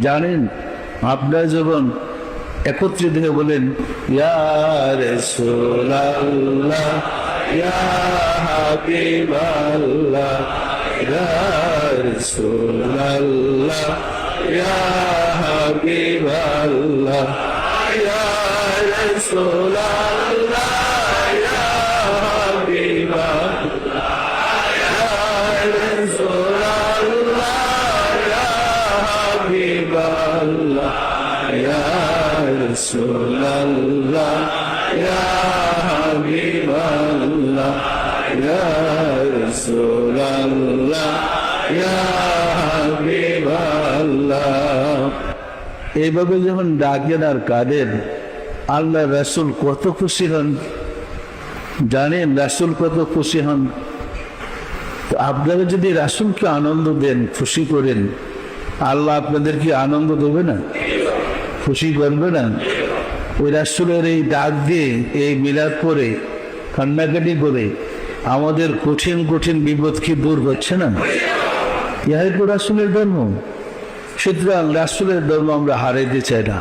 জানেন, আপনারা যখন একত্রিত হয়ে বলেন ইয়া রাসূলুল্লাহ, ইয়া হাবিবাল্লাহ, ইয়া রাসূলুল্লাহ, ইয়া হাবিবাল্লাহ, ইয়া রাসূলুল্লাহ, ইয়া হাবিবাল্লাহ, ইয়া রাসূলুল্লাহ, ইয়া হাবিবাল্লাহ, ইয়া রাসূলুল্লাহ, ইয়া হাবিবাল্লাহ, ইয়া রাসূলুল্লাহ, ইয়া হাবিবাল্লাহ। এইভাবে যখন ডাকেন আর কাঁদেন, আল্লাহ রাসূল কত খুশি হন জানেন? রাসূল কত খুশি হন। তো আপনারা যদি রাসূলকে আনন্দ দেন, খুশি করেন, আল্লাহ আপনাদেরকে আনন্দ দেবে না? খুশি করবে না? ওই রাসূলের এই ডাক দিয়ে, এই মিলাদ করে, কান্নাকাটি করে আমাদের কঠিন কঠিন বিপদ কি দূর হচ্ছে না? ইহাই তো রাসূলের ধর্ম। সুতরাং রাসূলের ধর্ম আমরা হারাইতে চাই না।